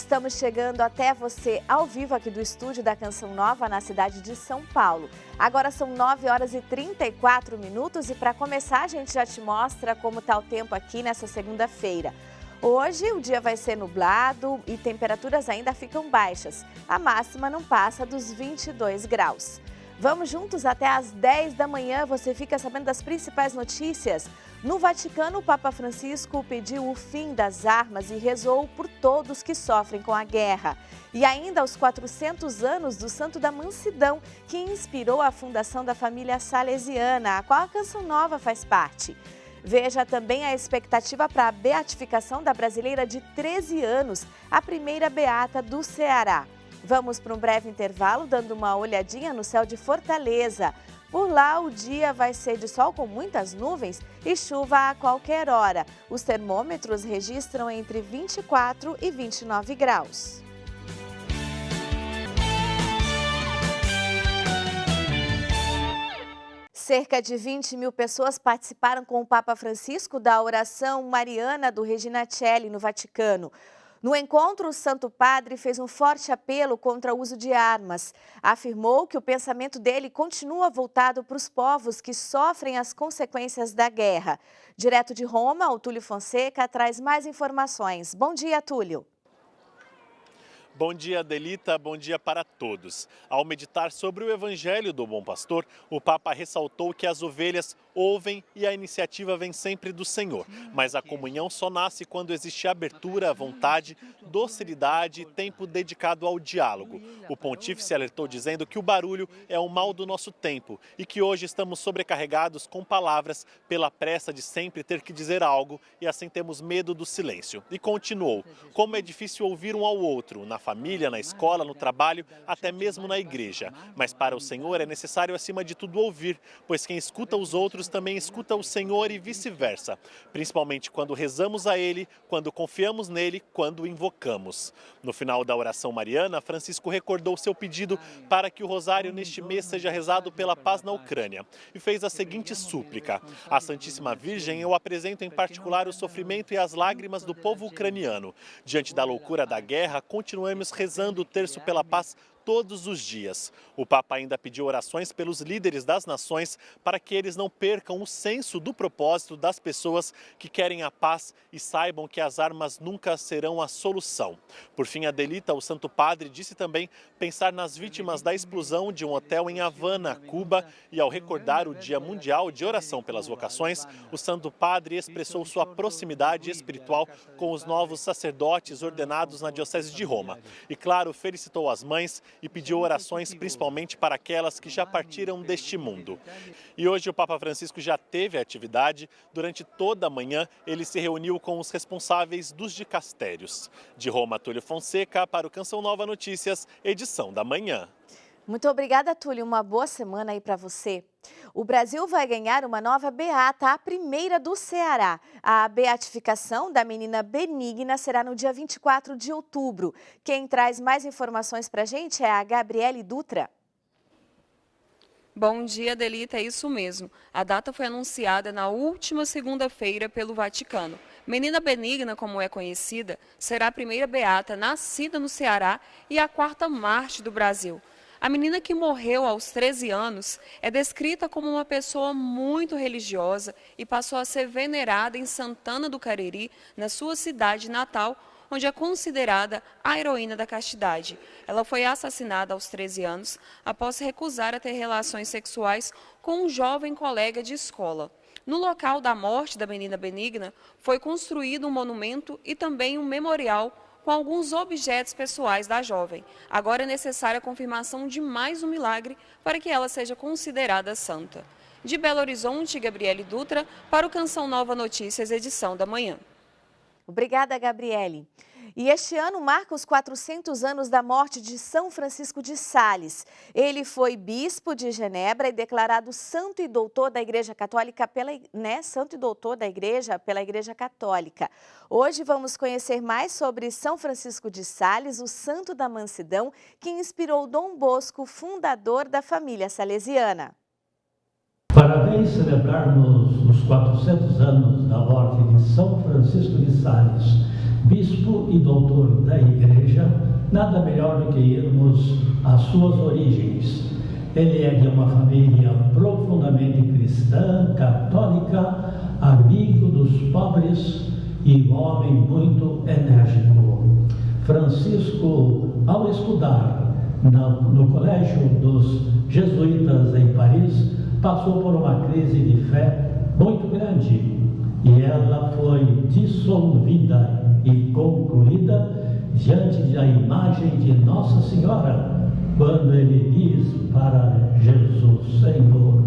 Estamos chegando até você ao vivo aqui do estúdio da Canção Nova na cidade de São Paulo. Agora são 9h34 e para começar a gente já te mostra como está o tempo aqui nessa segunda-feira. Hoje o dia vai ser nublado e temperaturas ainda ficam baixas. A máxima não passa dos 22 graus. Vamos juntos até às 10 da manhã, você fica sabendo das principais notícias. No Vaticano, o Papa Francisco pediu o fim das armas e rezou por todos que sofrem com a guerra. E ainda aos 400 anos do Santo da Mansidão, que inspirou a fundação da família salesiana, a qual a Canção Nova faz parte. Veja também a expectativa para a beatificação da brasileira de 13 anos, a primeira beata do Ceará. Vamos para um breve intervalo, dando uma olhadinha no céu de Fortaleza. Por lá, o dia vai ser de sol com muitas nuvens e chuva a qualquer hora. Os termômetros registram entre 24 e 29 graus. Cerca de 20 mil pessoas participaram com o Papa Francisco da oração mariana do Regina Coeli no Vaticano. No encontro, o Santo Padre fez um forte apelo contra o uso de armas. Afirmou que o pensamento dele continua voltado para os povos que sofrem as consequências da guerra. Direto de Roma, o Túlio Fonseca traz mais informações. Bom dia, Túlio. Bom dia, Adelita. Bom dia para todos. Ao meditar sobre o Evangelho do Bom Pastor, o Papa ressaltou que as ovelhas ouvem e a iniciativa vem sempre do Senhor. Mas a comunhão só nasce quando existe abertura, vontade, docilidade e tempo dedicado ao diálogo. O pontífice alertou dizendo que o barulho é o mal do nosso tempo e que hoje estamos sobrecarregados com palavras pela pressa de sempre ter que dizer algo e assim temos medo do silêncio. E continuou, como é difícil ouvir um ao outro, na família, na escola, no trabalho, até mesmo na igreja. Mas para o Senhor é necessário acima de tudo ouvir, pois quem escuta os outros também escuta o Senhor e vice-versa, principalmente quando rezamos a Ele, quando confiamos nele, quando invocamos. No final da oração mariana, Francisco recordou seu pedido para que o rosário neste mês seja rezado pela paz na Ucrânia e fez a seguinte súplica: à Santíssima Virgem eu apresento em particular o sofrimento e as lágrimas do povo ucraniano. Diante da loucura da guerra, continuemos rezando o terço pela paz todos os dias. O Papa ainda pediu orações pelos líderes das nações para que eles não percam o senso do propósito das pessoas que querem a paz e saibam que as armas nunca serão a solução. Por fim, Adelita, o Santo Padre, disse também pensar nas vítimas da explosão de um hotel em Havana, Cuba, e ao recordar o Dia Mundial de Oração pelas Vocações, o Santo Padre expressou sua proximidade espiritual com os novos sacerdotes ordenados na Diocese de Roma. E, claro, felicitou as mães e pediu orações principalmente para aquelas que já partiram deste mundo. E hoje o Papa Francisco já teve atividade. Durante toda a manhã, ele se reuniu com os responsáveis dos dicastérios. De Roma, Túlio Fonseca, para o Canção Nova Notícias, edição da manhã. Muito obrigada, Túlio. Uma boa semana aí para você. O Brasil vai ganhar uma nova beata, a primeira do Ceará. A beatificação da menina Benigna será no dia 24 de outubro. Quem traz mais informações para a gente é a Gabriele Dutra. Bom dia, Adelita, é isso mesmo. A data foi anunciada na última segunda-feira pelo Vaticano. Menina Benigna, como é conhecida, será a primeira beata nascida no Ceará e a quarta mártir do Brasil. A menina, que morreu aos 13 anos, é descrita como uma pessoa muito religiosa e passou a ser venerada em Santana do Cariri, na sua cidade natal, onde é considerada a heroína da castidade. Ela foi assassinada aos 13 anos após se recusar a ter relações sexuais com um jovem colega de escola. No local da morte da menina Benigna, foi construído um monumento e também um memorial com alguns objetos pessoais da jovem. Agora é necessária a confirmação de mais um milagre para que ela seja considerada santa. De Belo Horizonte, Gabriele Dutra, para o Canção Nova Notícias, edição da manhã. Obrigada, Gabriele. E este ano marca os 400 anos da morte de São Francisco de Sales. Ele foi bispo de Genebra e declarado santo e doutor da Igreja Católica santo e doutor da Igreja pela Igreja Católica. Hoje vamos conhecer mais sobre São Francisco de Sales, o santo da mansidão, que inspirou Dom Bosco, fundador da família salesiana. Para bem celebrarmos os 400 anos da morte de São Francisco de Sales, bispo e doutor da Igreja, nada melhor do que irmos às suas origens. Ele é de uma família profundamente cristã, católica, amigo dos pobres e um homem muito enérgico. Francisco, ao estudar no Colégio dos Jesuítas em Paris, passou por uma crise de fé muito grande e ela foi dissolvida e concluída diante da imagem de Nossa Senhora, quando ele diz para Jesus: Senhor,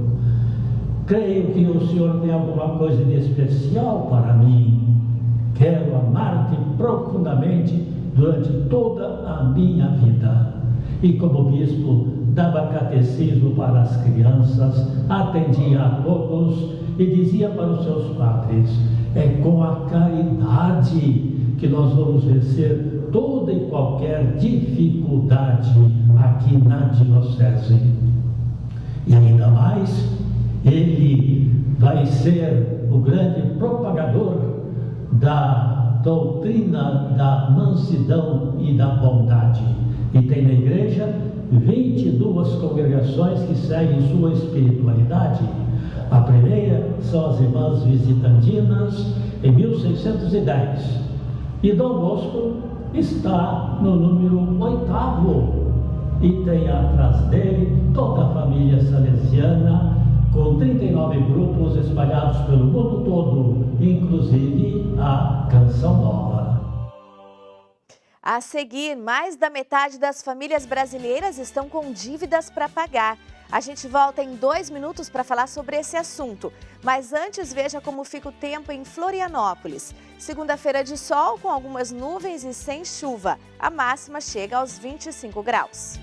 creio que o Senhor tem alguma coisa de especial para mim. Quero amar-te profundamente durante toda a minha vida. E como bispo, dava catecismo para as crianças, atendia a todos e dizia para os seus padres: é com a caridade que nós vamos vencer toda e qualquer dificuldade aqui na diocese. E ainda mais, ele vai ser o grande propagador da doutrina da mansidão e da bondade. E tem na igreja 22 congregações que seguem sua espiritualidade. A primeira são as Irmãs Visitantinas, em 1610. E Dom Bosco está no número 8º. E tem atrás dele toda a família salesiana, com 39 grupos espalhados pelo mundo todo, inclusive a Canção Nova. A seguir, mais da metade das famílias brasileiras estão com dívidas para pagar. A gente volta em 2 minutos para falar sobre esse assunto. Mas antes, veja como fica o tempo em Florianópolis. Segunda-feira de sol, com algumas nuvens e sem chuva. A máxima chega aos 25 graus.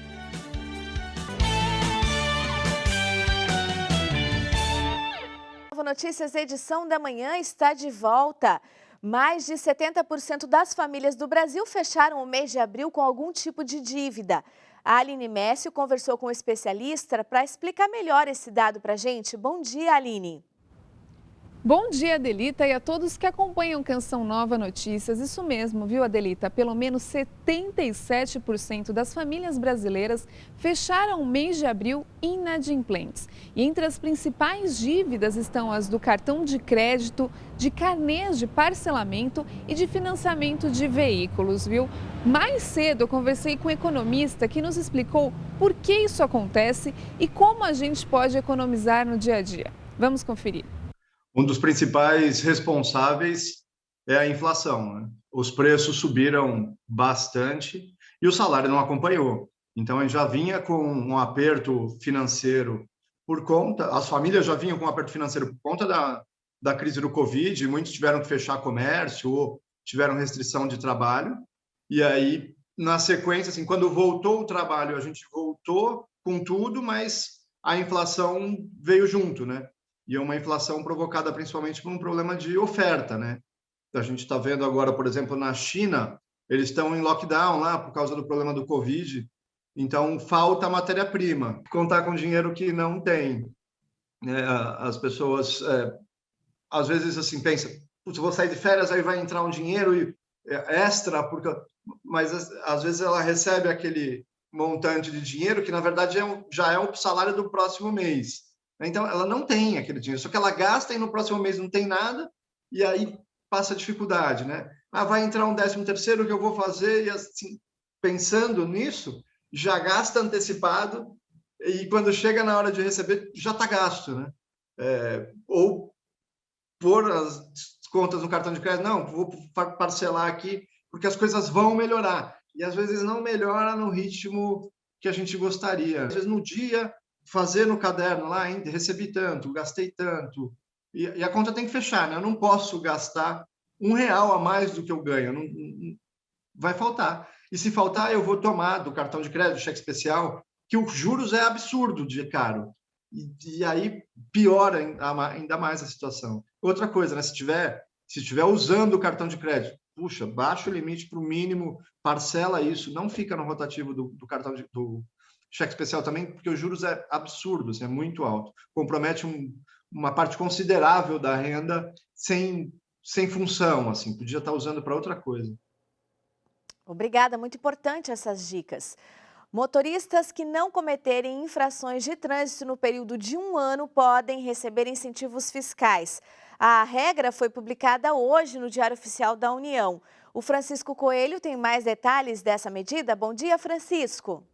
Notícias, edição da manhã está de volta. Mais de 70% das famílias do Brasil fecharam o mês de abril com algum tipo de dívida. A Aline Mécio conversou com um especialista para explicar melhor esse dado para a gente. Bom dia, Aline. Bom dia, Adelita, e a todos que acompanham Canção Nova Notícias. Isso mesmo, viu, Adelita? Pelo menos 77% das famílias brasileiras fecharam o mês de abril inadimplentes. E entre as principais dívidas estão as do cartão de crédito, de carnês de parcelamento e de financiamento de veículos, viu? Mais cedo eu conversei com um economista que nos explicou por que isso acontece e como a gente pode economizar no dia a dia. Vamos conferir. Um dos principais responsáveis é a inflação, né? Os preços subiram bastante e o salário não acompanhou. Então, a gente já vinha com um aperto financeiro por conta, as famílias já vinham com um aperto financeiro por conta da crise do Covid, muitos tiveram que fechar comércio ou tiveram restrição de trabalho. E aí, na sequência, assim, quando voltou o trabalho, a gente voltou com tudo, mas a inflação veio junto, né? E é uma inflação provocada principalmente por um problema de oferta, né? A gente está vendo agora, por exemplo, na China, eles estão em lockdown lá por causa do problema do Covid, então falta matéria-prima, contar com dinheiro que não tem. As pessoas, às vezes, assim, pensam, se vou sair de férias, aí vai entrar um dinheiro extra, mas às vezes ela recebe aquele montante de dinheiro que, na verdade, já é o salário do próximo mês. Então, ela não tem aquele dinheiro, só que ela gasta e no próximo mês não tem nada, e aí passa dificuldade, né? Vai entrar um 13º, o que eu vou fazer? E assim, pensando nisso, já gasta antecipado, e quando chega na hora de receber, já está gasto, né? Ou pôr as contas no cartão de crédito, não, vou parcelar aqui, porque as coisas vão melhorar. E às vezes não melhora no ritmo que a gente gostaria. Às vezes no dia, fazer no caderno lá, recebi tanto, gastei tanto, e a conta tem que fechar, né? Eu não posso gastar R$1 a mais do que eu ganho, não, vai faltar. E se faltar, eu vou tomar do cartão de crédito, cheque especial, que os juros é absurdo de caro. E aí piora ainda mais a situação. Outra coisa, né? Se estiver usando o cartão de crédito, puxa, baixa o limite para o mínimo, parcela isso, não fica no rotativo do cartão do cheque especial também, porque os juros é absurdo, assim, é muito alto. Compromete uma parte considerável da renda sem função, assim, podia estar usando para outra coisa. Obrigada, muito importante essas dicas. Motoristas que não cometerem infrações de trânsito no período de 1 ano podem receber incentivos fiscais. A regra foi publicada hoje no Diário Oficial da União. O Francisco Coelho tem mais detalhes dessa medida. Bom dia, Francisco.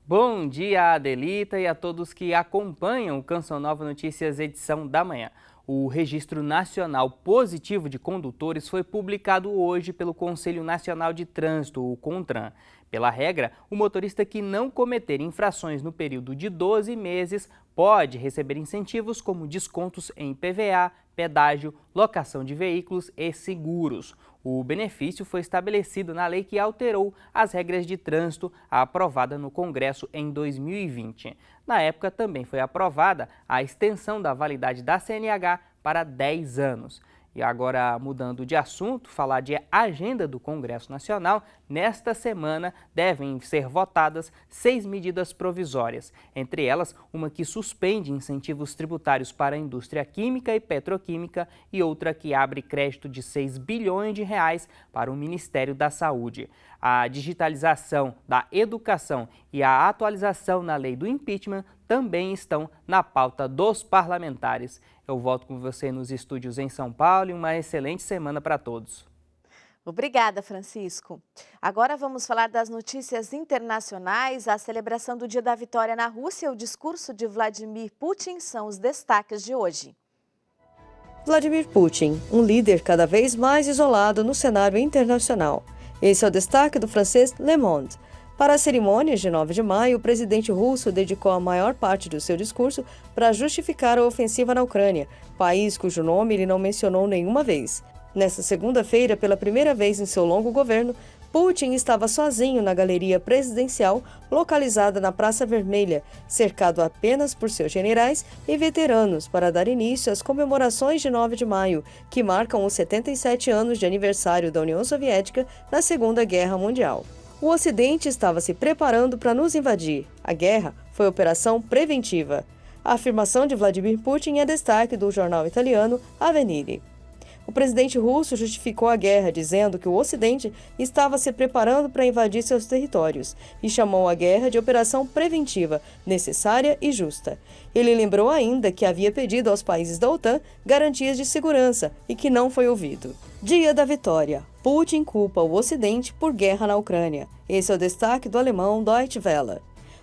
Bom dia, Adelita, e a todos que acompanham o Canção Nova Notícias edição da manhã. O Registro Nacional Positivo de Condutores foi publicado hoje pelo Conselho Nacional de Trânsito, o CONTRAN. Pela regra, o motorista que não cometer infrações no período de 12 meses pode receber incentivos como descontos em PVA, pedágio, locação de veículos e seguros. O benefício foi estabelecido na lei que alterou as regras de trânsito aprovada no Congresso em 2020. Na época, também foi aprovada a extensão da validade da CNH para 10 anos. E agora, mudando de assunto, falar de agenda do Congresso Nacional, nesta semana devem ser votadas 6 medidas provisórias. Entre elas, uma que suspende incentivos tributários para a indústria química e petroquímica e outra que abre crédito de 6 bilhões de reais para o Ministério da Saúde. A digitalização da educação e a atualização na lei do impeachment também estão na pauta dos parlamentares. Eu volto com você nos estúdios em São Paulo e uma excelente semana para todos. Obrigada, Francisco. Agora vamos falar das notícias internacionais. A celebração do Dia da Vitória na Rússia e o discurso de Vladimir Putin são os destaques de hoje. Vladimir Putin, um líder cada vez mais isolado no cenário internacional. Esse é o destaque do francês Le Monde. Para as cerimônias de 9 de maio, o presidente russo dedicou a maior parte do seu discurso para justificar a ofensiva na Ucrânia, país cujo nome ele não mencionou nenhuma vez. Nesta segunda-feira, pela primeira vez em seu longo governo, Putin estava sozinho na galeria presidencial localizada na Praça Vermelha, cercado apenas por seus generais e veteranos para dar início às comemorações de 9 de maio, que marcam os 77 anos de aniversário da União Soviética na Segunda Guerra Mundial. O Ocidente estava se preparando para nos invadir. A guerra foi operação preventiva. A afirmação de Vladimir Putin é destaque do jornal italiano Avvenire. O presidente russo justificou a guerra, dizendo que o Ocidente estava se preparando para invadir seus territórios e chamou a guerra de operação preventiva, necessária e justa. Ele lembrou ainda que havia pedido aos países da OTAN garantias de segurança e que não foi ouvido. Dia da Vitória. Putin culpa o Ocidente por guerra na Ucrânia. Esse é o destaque do alemão Deutsche Welle.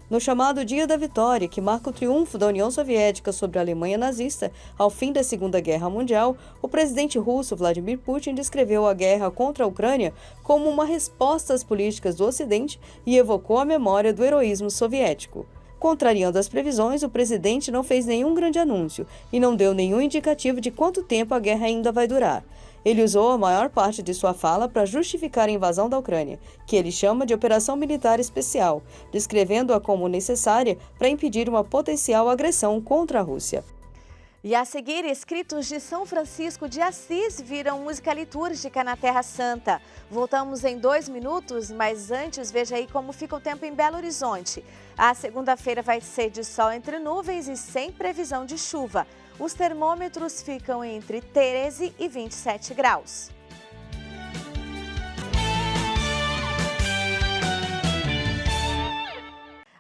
No chamado Dia da Vitória, que marca o triunfo da União Soviética sobre a Alemanha nazista ao fim da Segunda Guerra Mundial, o presidente russo Vladimir Putin descreveu a guerra contra a Ucrânia como uma resposta às políticas do Ocidente e evocou a memória do heroísmo soviético. Contrariando as previsões, o presidente não fez nenhum grande anúncio e não deu nenhum indicativo de quanto tempo a guerra ainda vai durar. Ele usou a maior parte de sua fala para justificar a invasão da Ucrânia, que ele chama de operação militar especial, descrevendo-a como necessária para impedir uma potencial agressão contra a Rússia. E a seguir, escritos de São Francisco de Assis viram música litúrgica na Terra Santa. Voltamos em 2 minutos, mas antes veja aí como fica o tempo em Belo Horizonte. A segunda-feira vai ser de sol entre nuvens e sem previsão de chuva. Os termômetros ficam entre 13 e 27 graus.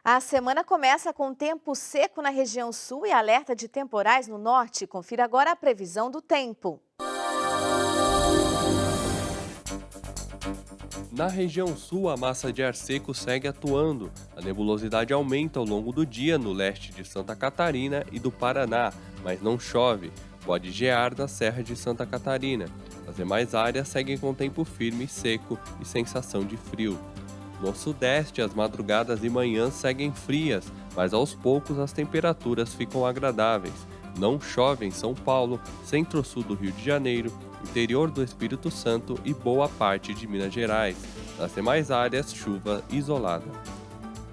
A semana começa com tempo seco na região sul e alerta de temporais no norte. Confira agora a previsão do tempo. Na região sul, a massa de ar seco segue atuando. A nebulosidade aumenta ao longo do dia no leste de Santa Catarina e do Paraná, mas não chove. Pode gear na Serra de Santa Catarina. As demais áreas seguem com tempo firme, seco e sensação de frio. No sudeste, as madrugadas e manhãs seguem frias, mas aos poucos as temperaturas ficam agradáveis. Não chove em São Paulo, centro-sul do Rio de Janeiro, interior do Espírito Santo e boa parte de Minas Gerais. Nas demais áreas, chuva isolada.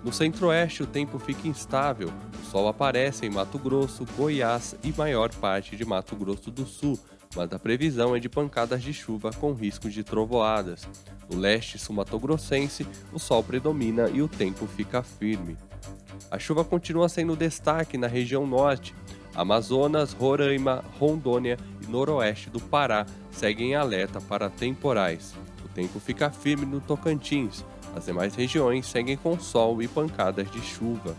No centro-oeste, o tempo fica instável. O sol aparece em Mato Grosso, Goiás e maior parte de Mato Grosso do Sul, mas a previsão é de pancadas de chuva com risco de trovoadas. No leste sul-mato-grossense, o sol predomina e o tempo fica firme. A chuva continua sendo destaque na região norte. Amazonas, Roraima, Rondônia e noroeste do Pará seguem em alerta para temporais. O tempo fica firme no Tocantins. As demais regiões seguem com sol e pancadas de chuva.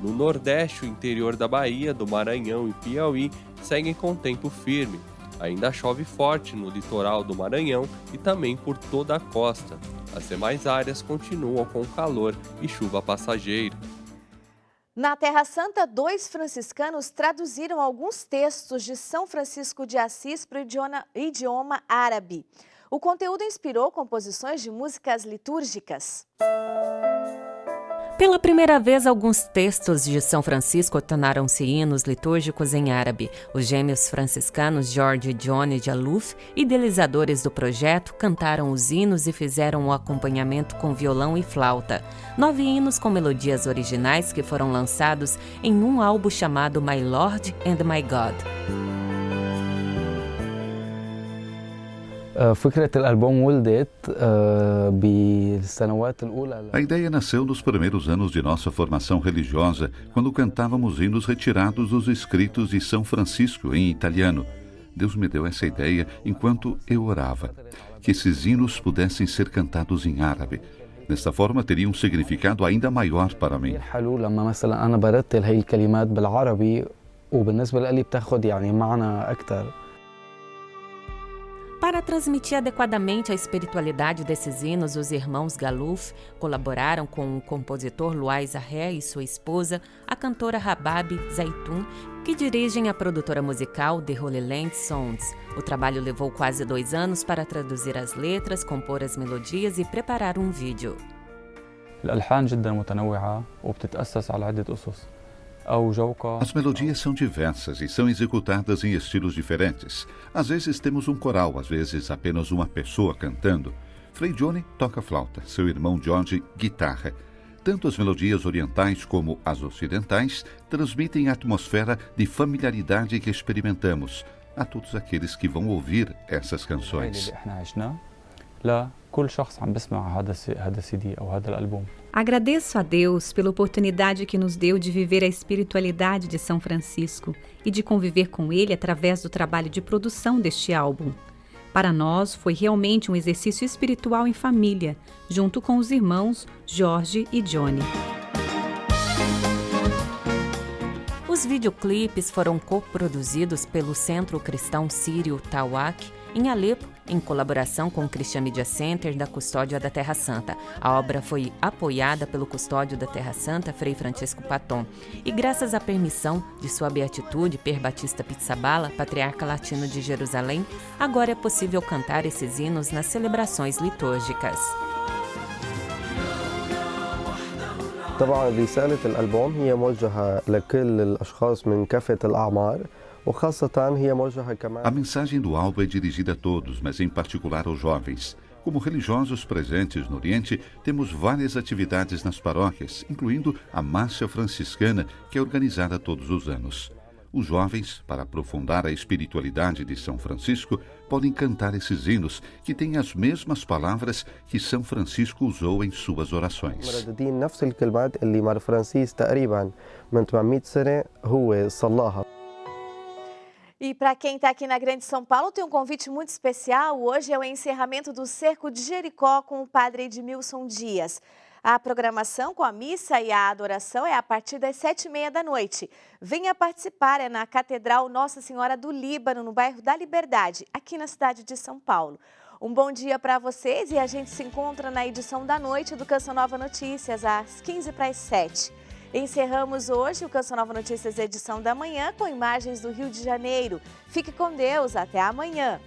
No Nordeste, o interior da Bahia, do Maranhão e Piauí seguem com tempo firme. Ainda chove forte no litoral do Maranhão e também por toda a costa. As demais áreas continuam com calor e chuva passageira. Na Terra Santa, 2 franciscanos traduziram alguns textos de São Francisco de Assis para o idioma árabe. O conteúdo inspirou composições de músicas litúrgicas. Pela primeira vez, alguns textos de São Francisco tornaram-se hinos litúrgicos em árabe. Os gêmeos franciscanos Jorge e Johnny de Alouf, idealizadores do projeto, cantaram os hinos e fizeram o acompanhamento com violão e flauta. 9 hinos com melodias originais que foram lançados em um álbum chamado My Lord and My God. A ideia nasceu nos primeiros anos de nossa formação religiosa, quando cantávamos hinos retirados dos escritos de São Francisco em italiano. Deus me deu essa ideia enquanto eu orava, que esses hinos pudessem ser cantados em árabe. Desta forma, teria um significado ainda maior para mim. Para transmitir adequadamente a espiritualidade desses hinos, os irmãos Galouf colaboraram com o compositor Luay Zahé e sua esposa, a cantora Rabab Zaitoun, que dirigem a produtora musical The Holy Land Sounds. O trabalho levou quase 2 anos para traduzir as letras, compor as melodias e preparar um vídeo. As melodias são diversas e são executadas em estilos diferentes. Às vezes temos um coral, às vezes apenas uma pessoa cantando. Frei Johnny toca flauta, seu irmão George guitarra. Tanto as melodias orientais como as ocidentais transmitem a atmosfera de familiaridade que experimentamos a todos aqueles que vão ouvir essas canções. Agradeço a Deus pela oportunidade que nos deu de viver a espiritualidade de São Francisco e de conviver com ele através do trabalho de produção deste álbum. Para nós, foi realmente um exercício espiritual em família, junto com os irmãos Jorge e Johnny. Os videoclipes foram coproduzidos pelo Centro Cristão Sírio Tawak, em Alepo, em colaboração com o Christian Media Center da Custódia da Terra Santa. A obra foi apoiada pelo Custódio da Terra Santa, Frei Francisco Paton, e graças à permissão de sua Beatitude, Per Batista Pizzaballa, Patriarca Latino de Jerusalém, agora é possível cantar esses hinos nas celebrações litúrgicas. طبعا رسالة الألبوم هي موجهة لكل الأشخاص من كافة الأعمار. A mensagem do álbum é dirigida a todos, mas em particular aos jovens. Como religiosos presentes no Oriente, temos várias atividades nas paróquias, incluindo a Marcha Franciscana, que é organizada todos os anos. Os jovens, para aprofundar a espiritualidade de São Francisco, podem cantar esses hinos, que têm as mesmas palavras que São Francisco usou em suas orações. E para quem está aqui na Grande São Paulo, tem um convite muito especial. Hoje é o encerramento do Cerco de Jericó com o padre Edmilson Dias. A programação com a missa e a adoração é a partir das 7h30 da noite. Venha participar, é na Catedral Nossa Senhora do Líbano, no bairro da Liberdade, aqui na cidade de São Paulo. Um bom dia para vocês e a gente se encontra na edição da noite do Canção Nova Notícias, às 6:45. Encerramos hoje o Canção Nova Notícias edição da manhã com imagens do Rio de Janeiro. Fique com Deus, até amanhã.